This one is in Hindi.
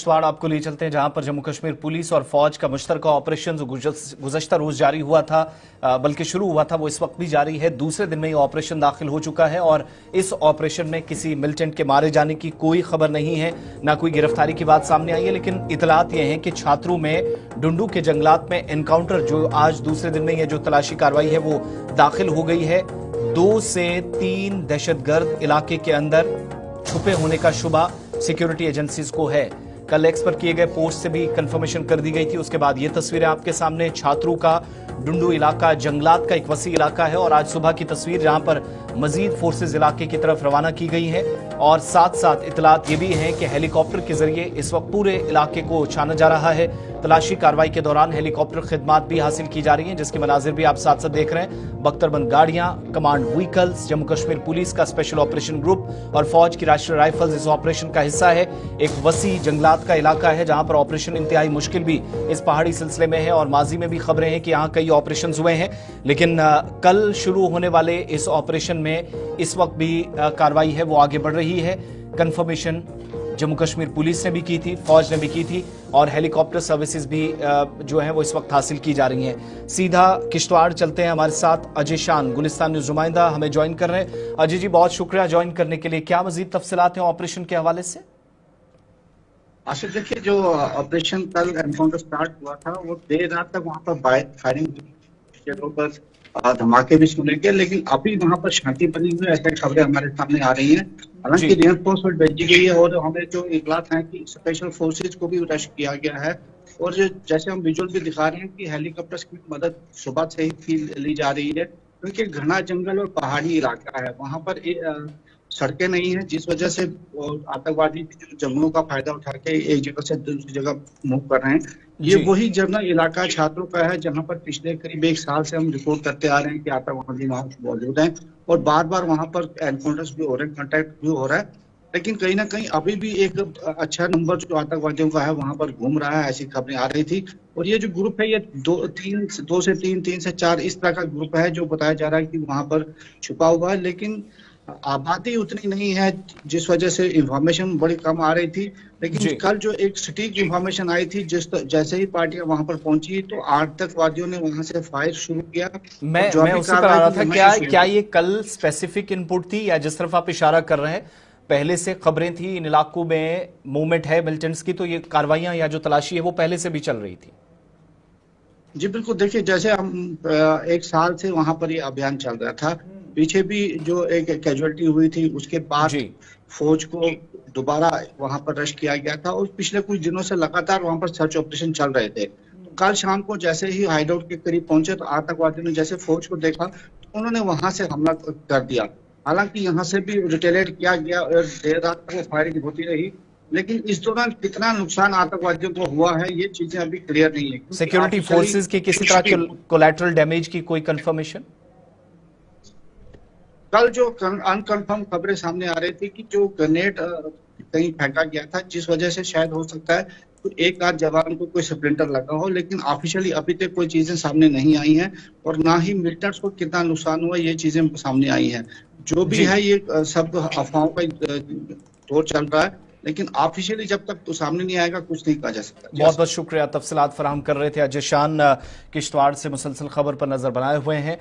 किश्तवाड़ आपको ले चलते हैं, जहां पर जम्मू कश्मीर पुलिस और फौज का मुश्तरका ऑपरेशन जो गुज़श्ता रोज जारी हुआ था, बल्कि शुरू हुआ था, वो इस वक्त भी जारी है। दूसरे दिन में ये ऑपरेशन दाखिल हो चुका है और इस ऑपरेशन में किसी मिलिटेंट के मारे जाने की कोई खबर नहीं है, ना कोई गिरफ्तारी की बात सामने आई है। लेकिन इतलात ये है कि छात्रों में डुंडू के जंगलात में एनकाउंटर, जो आज दूसरे दिन में ये जो तलाशी कार्रवाई है वो दाखिल हो गई है। 2 से 3 दहशतगर्द इलाके के अंदर छुपे होने का शुबा सिक्योरिटी एजेंसीज को है। कल एक्स पर किए गए पोस्ट से भी कंफर्मेशन कर दी गई थी। उसके बाद ये तस्वीरें आपके सामने, छात्रों का डुंडू इलाका जंगलात का एक वसी इलाका है और आज सुबह की तस्वीर जहां पर मजीद फोर्सेज इलाके की तरफ रवाना की गई है। और साथ साथ इतलात ये भी है कि हेलीकॉप्टर के जरिए इस वक्त पूरे इलाके को छाना जा रहा है। तलाशी कार्रवाई के दौरान हेलीकॉप्टर खिदमात भी हासिल की जा रही हैं, जिसके मनाजिर भी आप साथ साथ देख रहे हैं। बख्तरबंद गाड़ियां, command vehicles, Jammu Kashmir police का स्पेशल ऑपरेशन ग्रुप और फौज की राष्ट्रीय राइफल्स इस ऑपरेशन का हिस्सा है। एक वसी जंगलात का इलाका है जहां पर ऑपरेशन इंतहाई मुश्किल भी इस पहाड़ी सिलसिले में है और माजी में भी खबरें हैं कि यहां कई ऑपरेशन हुए हैं। लेकिन कल शुरू होने वाले इस ऑपरेशन में इस वक्त भी कार्रवाई है वो आगे बढ़ रही है। कंफर्मेशन जम्मू कश्मीर पुलिस ने भी की थी, फौज ने भी की थी और हेलीकॉप्टर सर्विसेज भी जो है वो इस वक्त हासिल की जा रही हैं। सीधा किश्तवाड़ चलते हैं, हमारे साथ अजय शान, गुलिस्तान न्यूज नुमाइंदा, हमें ज्वाइन कर रहे हैं। अजय जी, बहुत शुक्रिया ज्वाइन करने के लिए। क्या मजीद तफसीलात हैं ऑपरेशन के हवाले से? आशिफ, देखिए, जो ऑपरेशन कल एनकाउंटर स्टार्ट हुआ था वो देर रात तक वहां पर फायरिंग जगहों पर धमाके भी सुने गए, लेकिन अभी वहां पर शांति बनी हुई है, ऐसी खबरें हमारे सामने आ रही हैं। हालांकि रिइंफोर्समेंट भेजी गई है और हमें जो इतलात है कि स्पेशल फोर्सेज को भी रश किया गया है। और जैसे हम विजुअल भी दिखा रहे हैं कि हेलीकॉप्टर्स की मदद सुबह से ही ली जा रही है, क्योंकि घना जंगल और पहाड़ी इलाका है, वहां पर सड़कें नहीं है, जिस वजह से आतंकवादी जंगलों का फायदा उठा के एक जगह से दूसरी जगह मूव कर रहे हैं। ये वही जंगल इलाका छात्रों का है जहां पर पिछले करीब 1 साल से हम रिपोर्ट करते आ रहे हैं कि आतंकवादी वहां मौजूद हैं और बार बार वहां पर एनकाउंटर्स भी हो रहे हैं, कॉन्टैक्ट भी हो रहा है। लेकिन कहीं ना कहीं अभी भी एक अच्छा नंबर जो आतंकवादियों का है वहां पर घूम रहा है, ऐसी खबरें आ रही थी। और ये जो ग्रुप है ये 2 से 3, 3 से 4 इस तरह का ग्रुप है जो बताया जा रहा है कि वहां पर छुपा हुआ है। लेकिन आबादी उतनी नहीं है, जिस वजह से इंफॉर्मेशन बड़ी कम आ रही थी। लेकिन कल जो एक सटीक इंफॉर्मेशन आई थी, जैसे ही पार्टियां वहां पर पहुंची तो आतंकवादियों ने वहां से फायर शुरू किया। मैं उसी पर आ रहा था, क्या ये कल स्पेसिफिक इनपुट थी या जिस तरफ आप इशारा कर रहे हैं पहले से खबरें थी इन इलाकों में मूवमेंट है मिलिटेंट्स की, तो ये कार्रवाइयां या जो तलाशी है वो पहले से भी चल रही थी? जी बिल्कुल, देखिए, जैसे हम 1 साल से वहां पर ये अभियान चल रहा था, पीछे भी जो एक कैजुअलिटी हुई थी उसके बाद फौज को दोबारा वहां पर रश किया गया था और पिछले कुछ दिनों से लगातार वहां पर सर्च ऑपरेशन चल रहे थे। तो कल शाम को जैसे ही हाइडआउट के करीब पहुंचे तो आतंकवादियों ने जैसे फौज को देखा तो उन्होंने वहां से हमला कर दिया। हालांकि यहाँ से भी रिटेलिएट किया गया और देर रात तक वो फायरिंग होती रही, लेकिन इस दौरान कितना नुकसान आतंकवादियों को हुआ है ये चीजें अभी क्लियर नहीं है। सिक्योरिटी फोर्सेज की किसी तरह के कोलैटरल डैमेज की कोई कंफर्मेशन? कल जो अनकंफर्म खबरें सामने आ रही थी कि जो ग्रेनेड कहीं फेंका गया था, जिस वजह से शायद हो सकता है तो एक आध जवान को कोई स्प्लिंटर लगा हो, लेकिन ऑफिशियली अभी तक कोई चीजें सामने नहीं आई हैं और ना ही मिलिटेंट्स को कितना नुकसान हुआ ये चीजें सामने आई हैं। जो भी है ये सब अफवाहों का दौर चल रहा है, लेकिन ऑफिशियली जब तक तो सामने नहीं आएगा कुछ नहीं कहा जा सकता। बहुत बहुत शुक्रिया, तफसीलात फराहम कर रहे थे अजय शान, किश्तवाड़ से मुसलसल खबर पर नजर बनाए हुए हैं।